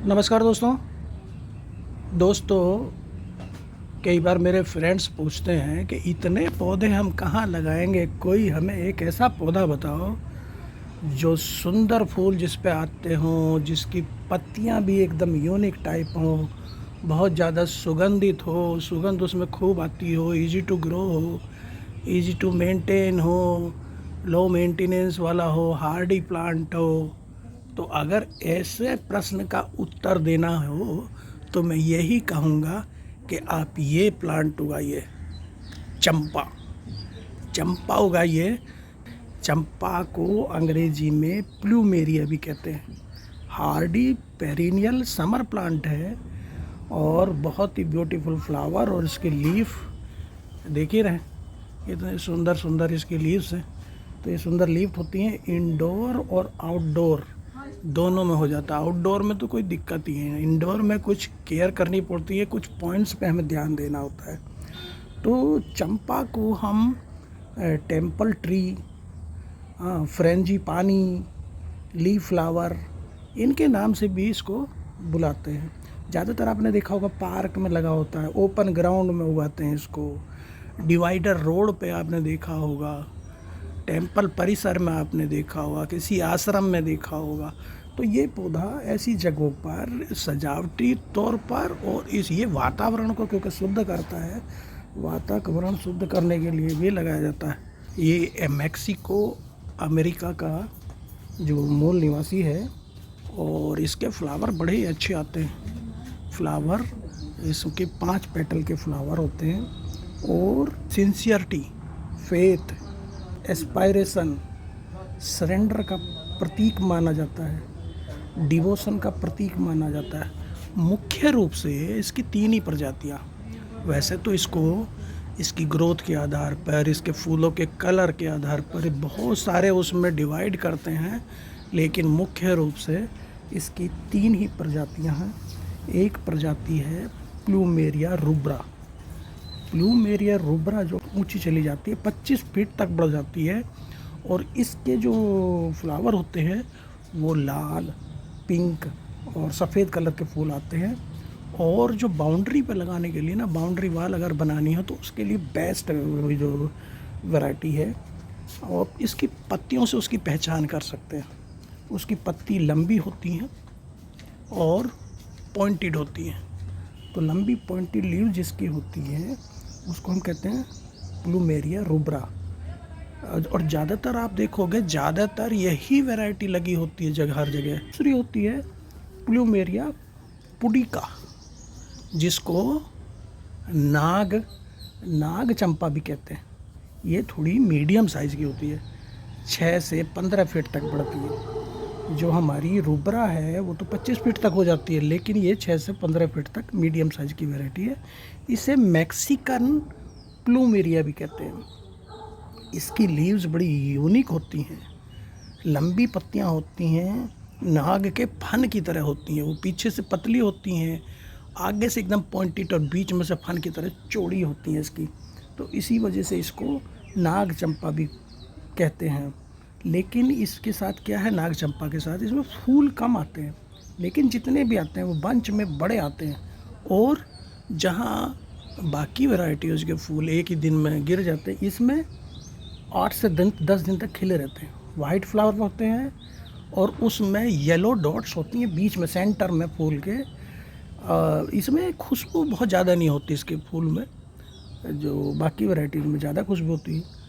नमस्कार दोस्तों कई बार मेरे फ्रेंड्स पूछते हैं कि इतने पौधे हम कहाँ लगाएंगे। कोई हमें एक ऐसा पौधा बताओ जो सुंदर फूल जिस पे आते हों, जिसकी पत्तियाँ भी एकदम यूनिक टाइप हों, बहुत ज़्यादा सुगंधित हो, सुगंध उसमें खूब आती हो, इजी टू ग्रो हो, इजी टू मेंटेन हो, लो मेंटेनेंस वाला हो, हार्डी प्लांट हो। तो अगर ऐसे प्रश्न का उत्तर देना हो तो मैं यही कहूँगा कि आप ये प्लांट उगाइए, चंपा। चंपा उगाइए। चंपा को अंग्रेजी में प्लूमेरिया भी कहते हैं। हार्डी पेरिनियल समर प्लांट है और बहुत ही ब्यूटीफुल फ्लावर, और इसके लीफ देख ही रहे इतने सुंदर सुंदर इसकी लीव्स हैं। तो ये सुंदर लीफ होती हैं, इंडोर और आउटडोर दोनों में हो जाता है। आउटडोर में तो कोई दिक्कत ही है, इंडोर में कुछ केयर करनी पड़ती है, कुछ पॉइंट्स पे हमें ध्यान देना होता है। तो चंपा को हम temple tree, frangipani, leaf flower, इनके नाम से भी इसको बुलाते हैं। ज़्यादातर आपने देखा होगा पार्क में लगा होता है, ओपन ग्राउंड में उगाते हैं इसको। डिवाइडर रोड पे आपने देखा होगा, टेम्पल परिसर में आपने देखा होगा, किसी आश्रम में देखा होगा। तो ये पौधा ऐसी जगहों पर सजावटी तौर पर, और ये वातावरण को क्योंकि शुद्ध करता है, वातावरण शुद्ध करने के लिए भी लगाया जाता है। ये मैक्सिको अमेरिका का जो मूल निवासी है, और इसके फ्लावर बड़े ही अच्छे आते हैं। फ्लावर इसके 5 पेटल के फ्लावर होते हैं, और सिंसियरिटी, फेथ, एस्पायरेशन, सरेंडर का प्रतीक माना जाता है, डिवोशन का प्रतीक माना जाता है। मुख्य रूप से इसकी 3 ही प्रजातियाँ, वैसे तो इसको इसकी ग्रोथ के आधार पर, इसके फूलों के कलर के आधार पर बहुत सारे उसमें डिवाइड करते हैं, लेकिन मुख्य रूप से इसकी 3 ही प्रजातियाँ हैं। एक प्रजाति है प्लूमेरिया रूब्रा। प्लूमेरिया रूब्रा जो ऊंची चली जाती है, 25 फीट तक बढ़ जाती है, और इसके जो फ्लावर होते हैं वो लाल, पिंक और सफ़ेद कलर के फूल आते हैं। और जो बाउंड्री पे लगाने के लिए ना, बाउंड्री वाल अगर बनानी हो तो उसके लिए बेस्ट जो वैरायटी है। और इसकी पत्तियों से उसकी पहचान कर सकते हैं। उसकी पत्ती लंबी होती हैं और पॉइंटेड होती हैं। तो लंबी पॉइंटेड लीव जिसकी होती है उसको हम कहते हैं प्लूमेरिया रूब्रा। और ज़्यादातर आप देखोगे, ज़्यादातर यही वैरायटी लगी होती है हर जगह। दूसरी होती है प्लूमेरिया पुडिका, जिसको नाग चंपा भी कहते हैं। ये थोड़ी मीडियम साइज़ की होती है, 6 से 15 फीट तक बढ़ती है। जो हमारी रूब्रा है वो तो 25 फीट तक हो जाती है, लेकिन ये 6 से 15 फीट तक मीडियम साइज़ की वैरायटी है। इसे मैक्सिकन प्लूमेरिया भी कहते हैं। इसकी लीव्स बड़ी यूनिक होती हैं, लंबी पत्तियां होती हैं, नाग के फन की तरह होती हैं। वो पीछे से पतली होती हैं, आगे से एकदम पॉइंटेड, और बीच में से फन की तरह चौड़ी होती हैं इसकी। तो इसी वजह से इसको नाग चंपा भी कहते हैं। लेकिन इसके साथ क्या है, नाग चंपा के साथ इसमें फूल कम आते हैं, लेकिन जितने भी आते हैं वो बंच में बड़े आते हैं। और जहाँ बाकी वैरायटीज़ के फूल एक ही दिन में गिर जाते हैं, इसमें 8 से 10 दिन तक खिले रहते हैं। वाइट फ्लावर होते हैं और उसमें येलो डॉट्स होती हैं बीच में, सेंटर में फूल के। इसमें खुशबू बहुत ज़्यादा नहीं होती इसके फूल में, जो बाकी वैरायटीज़ में ज़्यादा खुशबू होती है।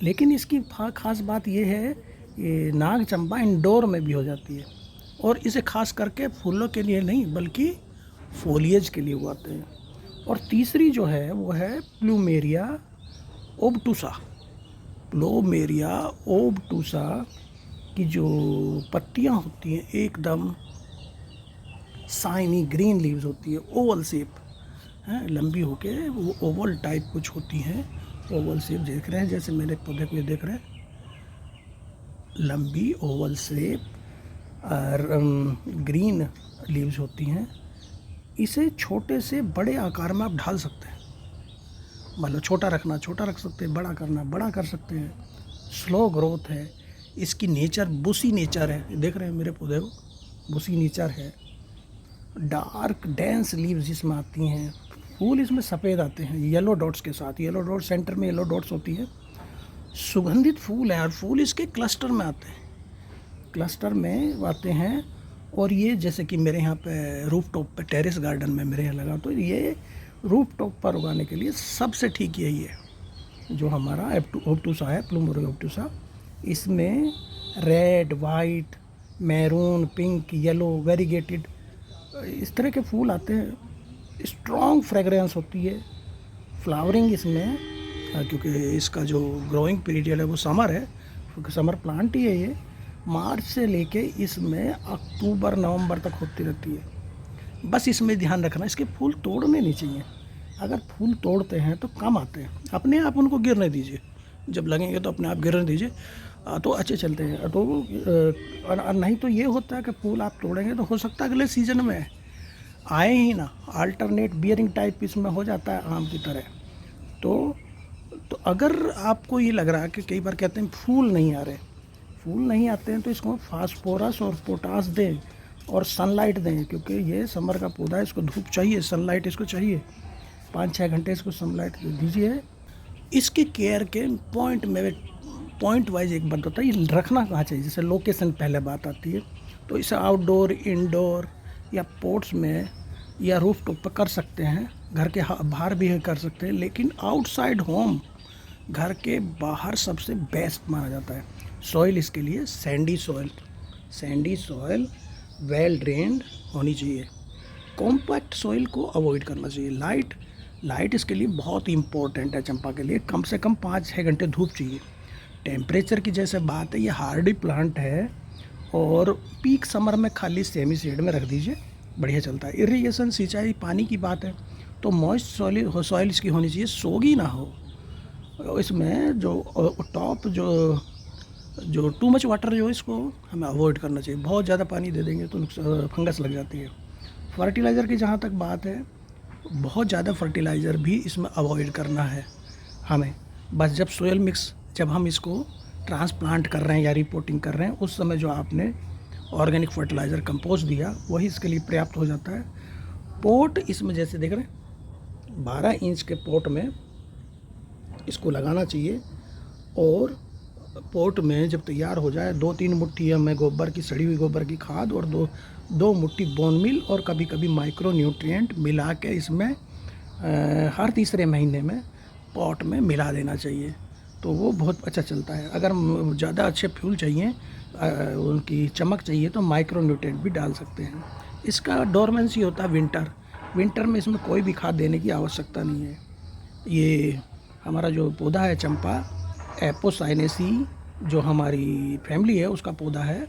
लेकिन इसकी ख़ास बात यह है कि नाग चंपा इंडोर में भी हो जाती है, और इसे खास करके फूलों के लिए नहीं बल्कि फोलिएज के लिए उगाते हैं। और तीसरी जो है वो है प्लूमेरिया ओबटूसा। प्लूमेरिया ओबटूसा की जो पत्तियां होती हैं एकदम शाइनी ग्रीन लीव्स होती है, ओवल शेप है, लंबी होके वो ओवल टाइप कुछ होती हैं। ओवल शेप देख रहे हैं, जैसे मेरे पौधे को ये देख रहे हैं, लंबी ओवल शेप ग्रीन लीव्स होती हैं। इसे छोटे से बड़े आकार में आप ढाल सकते हैं, मतलब छोटा रखना छोटा रख सकते हैं, बड़ा करना बड़ा कर सकते हैं। स्लो ग्रोथ है इसकी, नेचर बुशी नेचर है। देख रहे हैं मेरे पौधे को, बुशी नेचर है। डार्क डेंस लीव्स जिसमें आती हैं। फूल इसमें सफ़ेद आते हैं येलो डॉट्स के साथ, येलो डॉट सेंटर में येलो डॉट्स होती है। सुगंधित फूल हैं और फूल इसके क्लस्टर में आते हैं, क्लस्टर में आते हैं। और ये जैसे कि मेरे यहाँ पे रूफ टॉप पे टेरेस गार्डन में मेरे यहाँ लगा, तो ये रूफ टॉप पर उगाने के लिए सबसे ठीक यही है जो हमारा ऑब्टूसा है, प्लूमेरिया ऑब्टूसा। इसमें red, white, maroon, pink, yellow, variegated इस तरह के फूल आते हैं। स्ट्रॉन्ग फ्रेगरेंस होती है। फ्लावरिंग इसमें क्योंकि इसका जो ग्रोइंग पीरियड है वो समर है, क्योंकि समर प्लांट ही है ये। मार्च से लेके इसमें अक्टूबर नवंबर तक होती रहती है। बस इसमें ध्यान रखना, इसके फूल तोड़ने नहीं चाहिए। अगर फूल तोड़ते हैं तो कम आते हैं, अपने आप उनको गिरने दीजिए, जब लगेंगे तो अपने आप गिरने दीजिए, तो अच्छे चलते हैं। तो और नहीं तो ये होता है कि फूल आप तोड़ेंगे तो हो सकता है अगले सीजन में आए ही ना, अल्टरनेट बियरिंग टाइप इसमें हो जाता है आम की तरह। तो अगर आपको ये लग रहा है कि कई बार कहते हैं फूल नहीं आ रहे, फूल नहीं आते हैं, तो इसको फास्फोरस और पोटास दें और सनलाइट दें, क्योंकि ये समर का पौधा है, इसको धूप चाहिए, सनलाइट इसको चाहिए। 5-6 घंटे इसको सनलाइट दीजिए। इसकी केयर के पॉइंट वाइज एक बात होता है, ये रखना कहाँ चाहिए, जैसे लोकेशन पहले बात आती है। तो इसे आउटडोर, इंडोर या पोट्स में या रूफ टॉप पर कर सकते हैं, घर के बाहर भी कर सकते हैं, लेकिन आउटसाइड होम, घर के बाहर सबसे बेस्ट माना जाता है। सॉइल इसके लिए सैंडी सॉइल वेल ड्रेन्ड होनी चाहिए। कॉम्पैक्ट सॉइल को अवॉइड करना चाहिए। लाइट इसके लिए बहुत इम्पोर्टेंट है। चंपा के लिए कम से कम 5-6 घंटे धूप चाहिए। टेम्परेचर की जैसे बात है, ये हार्डी प्लांट है और पीक समर में खाली सेमी शेड में रख दीजिए, बढ़िया चलता है। इरिगेशन, सिंचाई, पानी की बात है तो मॉइस्ट सॉइल इसकी होनी चाहिए, सोगी ना हो। इसमें जो टॉप जो टू मच वाटर जो इसको हमें अवॉइड करना चाहिए। बहुत ज़्यादा पानी दे देंगे तो फंगस लग जाती है। फर्टिलाइज़र की जहाँ तक बात है, बहुत ज़्यादा फर्टिलाइज़र भी इसमें अवॉइड करना है हमें। बस जब सोयल मिक्स, जब हम इसको ट्रांसप्लांट कर रहे हैं या रिपोर्टिंग कर रहे हैं, उस समय जो आपने ऑर्गेनिक फर्टिलाइज़र कंपोस्ट दिया वही इसके लिए पर्याप्त हो जाता है। पोट इसमें जैसे देख रहे हैं 12 इंच के पोट में इसको लगाना चाहिए। और पोट में जब तैयार हो जाए 2-3 मुट्ठी हमें गोबर की, सड़ी हुई गोबर की खाद और दो मुट्ठी बोन मील और कभी कभी माइक्रो न्यूट्रिएंट मिला के इसमें हर तीसरे महीने में पॉट में मिला देना चाहिए, तो वो बहुत अच्छा चलता है। अगर ज़्यादा अच्छे फूल चाहिए, उनकी चमक चाहिए, तो माइक्रो न्यूट्रिएंट भी डाल सकते हैं। इसका डोरमेंसी होता है विंटर में इसमें कोई भी खाद देने की आवश्यकता नहीं है। ये हमारा जो पौधा है चंपा, एपोसाइनेसी जो हमारी फैमिली है उसका पौधा है।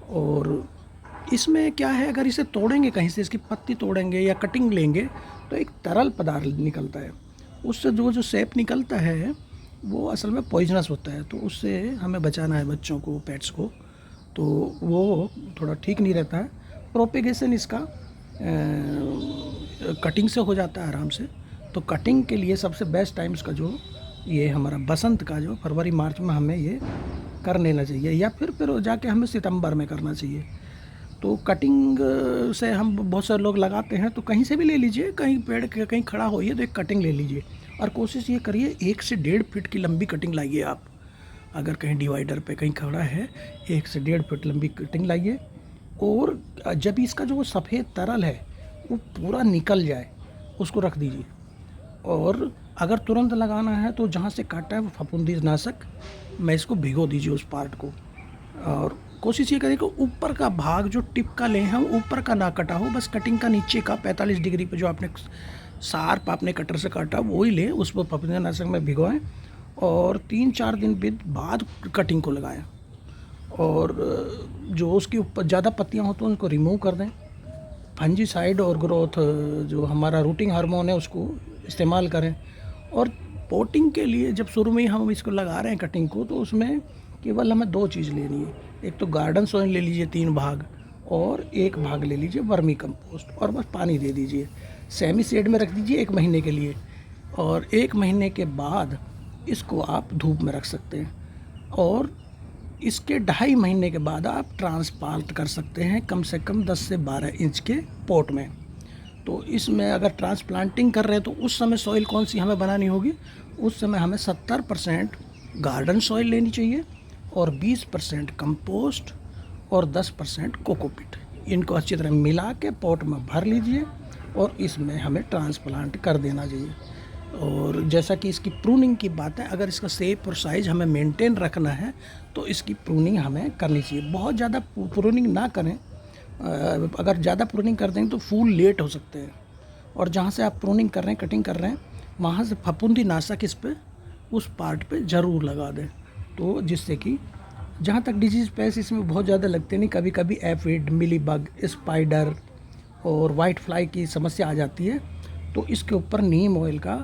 और इसमें क्या है, अगर इसे तोड़ेंगे कहीं से, इसकी पत्ती तोड़ेंगे या कटिंग लेंगे तो एक तरल पदार्थ निकलता है। उससे जो सेप निकलता है वो असल में पॉइजनस होता है, तो उससे हमें बचाना है बच्चों को, पेट्स को, तो वो थोड़ा ठीक नहीं रहता है। प्रोपेगेशन इसका कटिंग से हो जाता है आराम से। तो कटिंग के लिए सबसे बेस्ट टाइम इसका जो ये हमारा बसंत का जो फरवरी मार्च में हमें ये कर लेना चाहिए, या फिर जाके हमें सितंबर में करना चाहिए। तो कटिंग से हम बहुत सारे लोग लगाते हैं, तो कहीं से भी ले लीजिए, कहीं पेड़ के कहीं खड़ा होइए तो एक कटिंग ले लीजिए। और कोशिश ये करिए 1 से 1.5 फीट की लंबी कटिंग लाइए आप। अगर कहीं डिवाइडर पे कहीं खड़ा है, 1 से 1.5 फीट लंबी कटिंग लाइए। और जब इसका जो सफ़ेद तरल है वो पूरा निकल जाए, उसको रख दीजिए। और अगर तुरंत लगाना है तो जहाँ से काटा है वो फफूंदीनाशक में इसको भिगो दीजिए उस पार्ट को। और कोशिश ये करें कि ऊपर का भाग जो टिप का लें हम, ऊपर का ना कटा हो, बस कटिंग का नीचे का 45 डिग्री पे जो आपने शार्प आपने कटर से काटा वो ही लें, उस पर फफूंदीनाशक में भिगोएं और 3-4 दिन बाद कटिंग को लगाएं। और जो उसके ऊपर ज़्यादा पत्तियाँ हो तो उनको रिमूव कर दें। फंजीसाइड और ग्रोथ जो हमारा रूटिंग हार्मोन है उसको इस्तेमाल करें। और पोटिंग के लिए जब शुरू में ही हम इसको लगा रहे हैं कटिंग को, तो उसमें केवल हमें 2 चीज़ लेनी है। एक तो गार्डन सॉइल ले लीजिए 3 भाग, और 1 भाग ले लीजिए वर्मी कंपोस्ट, और बस पानी दे दीजिए। सेमी शेड में रख दीजिए 1 महीने के लिए, और 1 महीने के बाद इसको आप धूप में रख सकते हैं। और इसके 2.5 महीने के बाद आप ट्रांसप्लांट कर सकते हैं कम से कम 10 से 12 इंच के पॉट में। तो इसमें अगर ट्रांसप्लांटिंग कर रहे हैं तो उस समय सॉइल कौन सी हमें बनानी होगी? उस समय हमें 70% गार्डन सॉइल लेनी चाहिए और 20% कंपोस्ट और 10% कोकोपीट। इनको अच्छी तरह मिला के पॉट में भर लीजिए और इसमें हमें ट्रांसप्लांट कर देना चाहिए। और जैसा कि इसकी प्रूनिंग की बात है, अगर इसका शेप और साइज़ हमें मेंटेन रखना है तो इसकी प्रूनिंग हमें करनी चाहिए। बहुत ज़्यादा प्रूनिंग ना करें, अगर ज़्यादा प्रूनिंग कर देंगे तो फूल लेट हो सकते हैं। और जहाँ से आप प्रूनिंग कर रहे हैं, कटिंग कर रहे हैं, वहाँ से फफूंदी नाशक इस पे उस पार्ट पे ज़रूर लगा दें, तो जिससे कि जहाँ तक डिजीज़ पेस्ट इसमें बहुत ज़्यादा लगते नहीं, कभी कभी एफिड, मिलीबग, स्पाइडर और वाइट फ्लाई की समस्या आ जाती है। तो इसके ऊपर नीम ऑयल का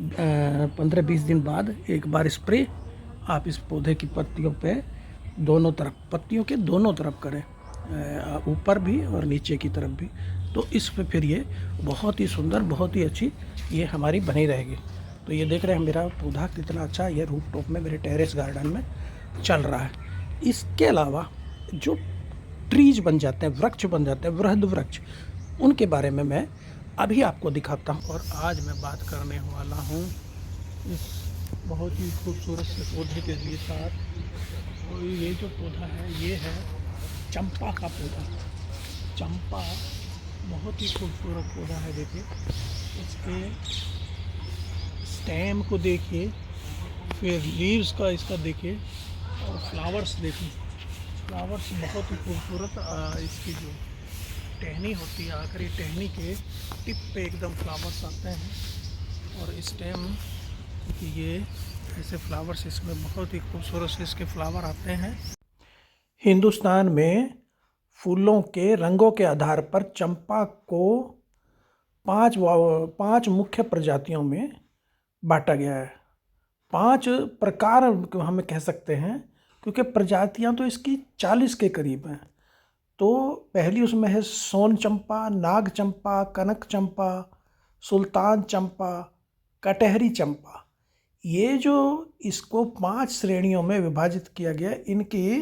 15-20 दिन बाद एक बार स्प्रे आप इस पौधे की पत्तियों पे दोनों तरफ, पत्तियों के दोनों तरफ करें, ऊपर भी और नीचे की तरफ भी। तो इस पे फिर ये बहुत ही सुंदर, बहुत ही अच्छी ये हमारी बनी रहेगी। तो ये देख रहे हैं मेरा पौधा कितना अच्छा ये रूफ टॉप में मेरे टेरेस गार्डन में चल रहा है। इसके अलावा जो ट्रीज बन जाते हैं, वृक्ष बन जाते हैं, वृहद वृक्ष, उनके बारे में मैं अभी आपको दिखाता हूँ। और आज मैं बात करने वाला हूँ इस बहुत ही खूबसूरत से पौधे के लिए साथ। और ये जो पौधा है ये है चंपा का पौधा। चंपा बहुत ही खूबसूरत पौधा है। देखिए इसके स्टेम को देखिए, फिर लीव्स का इसका देखिए, और फ्लावर्स देखिए, फ्लावर्स बहुत ही खूबसूरत। इसकी जो टहनी होती है, आखिरी टहनी के टिप पे एकदम फ्लावर्स आते हैं। और स्टेम ये ऐसे फ्लावर्स इसमें बहुत ही खूबसूरत से इसके फ्लावर आते हैं। हिंदुस्तान में फूलों के रंगों के आधार पर चंपा को 5 मुख्य प्रजातियों में बांटा गया है। 5 प्रकार हमें कह सकते हैं, क्योंकि प्रजातियां तो इसकी 40 के करीब हैं। तो पहली उसमें है सोन चंपा, नाग चंपा, कनक चंपा, सुल्तान चंपा, कटहरी चंपा। ये जो इसको 5 श्रेणियों में विभाजित किया गया, इनके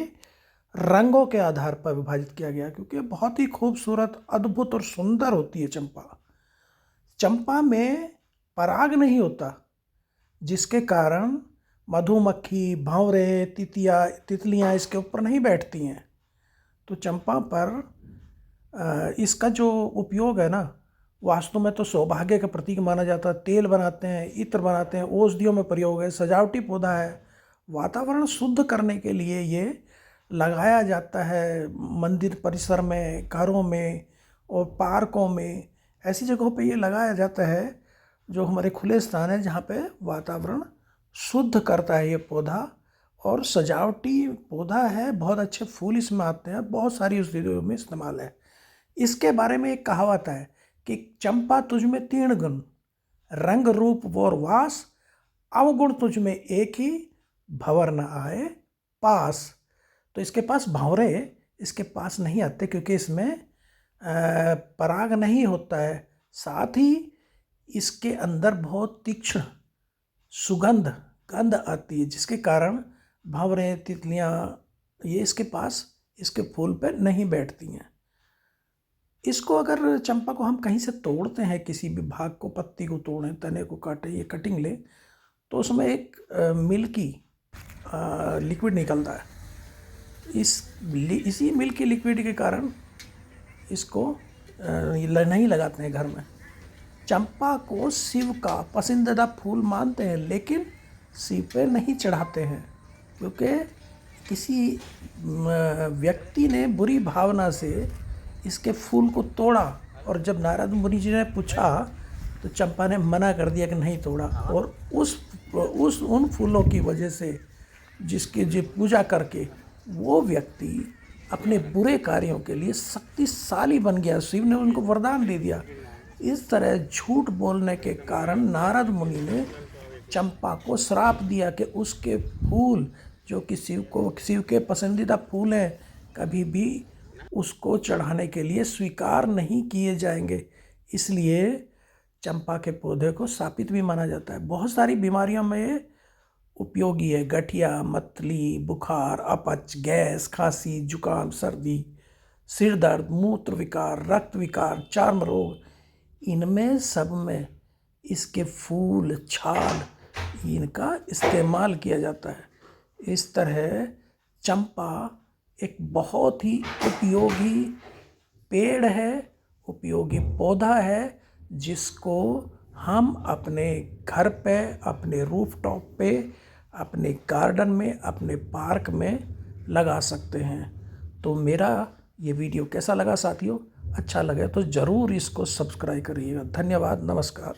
रंगों के आधार पर विभाजित किया गया, क्योंकि बहुत ही खूबसूरत, अद्भुत और सुंदर होती है चंपा। चंपा में पराग नहीं होता, जिसके कारण मधुमक्खी, भंवरे, तितलियाँ इसके ऊपर नहीं बैठती हैं। तो चंपा पर इसका जो उपयोग है ना, वास्तु में तो सौभाग्य का प्रतीक माना जाता है। तेल बनाते हैं, इत्र बनाते हैं, औषधियों में प्रयोग है, सजावटी पौधा है। वातावरण शुद्ध करने के लिए ये लगाया जाता है मंदिर परिसर में, घरों में और पार्कों में। ऐसी जगहों पे ये लगाया जाता है जो हमारे खुले स्थान है, जहाँ पे वातावरण शुद्ध करता है ये पौधा। और सजावटी पौधा है, बहुत अच्छे फूल इसमें आते हैं, बहुत सारी औषधियों में इस्तेमाल है। इसके बारे में एक कहावत है कि चंपा तुझ में 3 गुण, रंग रूप और वास, अवगुण तुझ में एक ही, भंवर न आए पास। तो इसके पास भंवरे इसके पास नहीं आते, क्योंकि इसमें पराग नहीं होता है। साथ ही इसके अंदर बहुत तीक्ष्ण गंध आती है, जिसके कारण भंवरे, तितलियाँ ये इसके पास, इसके फूल पर नहीं बैठती हैं। इसको अगर चंपा को हम कहीं से तोड़ते हैं, किसी भी भाग को, पत्ती को तोड़ें, तने को काटें, ये कटिंग लें, तो उसमें एक मिल्की लिक्विड निकलता है। इसी मिल्की लिक्विड के कारण इसको नहीं लगाते हैं घर में। चंपा को शिव का पसंदीदा फूल मानते हैं, लेकिन शिव पे नहीं चढ़ाते हैं, क्योंकि किसी व्यक्ति ने बुरी भावना से इसके फूल को तोड़ा। और जब नारद मुनि जी ने पूछा तो चंपा ने मना कर दिया कि नहीं तोड़ा। और उन फूलों की वजह से जिसकी जो पूजा करके वो व्यक्ति अपने बुरे कार्यों के लिए शक्तिशाली बन गया, शिव ने उनको वरदान दे दिया। इस तरह झूठ बोलने के कारण नारद मुनि ने चंपा को श्राप दिया कि उसके फूल, जो कि शिव के पसंदीदा फूल हैं, कभी भी उसको चढ़ाने के लिए स्वीकार नहीं किए जाएंगे। इसलिए चंपा के पौधे को शापित भी माना जाता है। बहुत सारी बीमारियों में उपयोगी है। गठिया, मतली, बुखार, अपच, गैस, खांसी, जुकाम, सर्दी, सिर दर्द, मूत्र विकार, रक्त विकार, चर्म रोग, इनमें सब में इसके फूल, छाल, इनका इस्तेमाल किया जाता है। इस तरह चंपा एक बहुत ही उपयोगी पेड़ है, उपयोगी पौधा है, जिसको हम अपने घर पे, अपने रूफटॉप पे, अपने गार्डन में, अपने पार्क में लगा सकते हैं। तो मेरा ये वीडियो कैसा लगा साथियों? अच्छा लगे तो ज़रूर इसको सब्सक्राइब करिएगा। धन्यवाद, नमस्कार।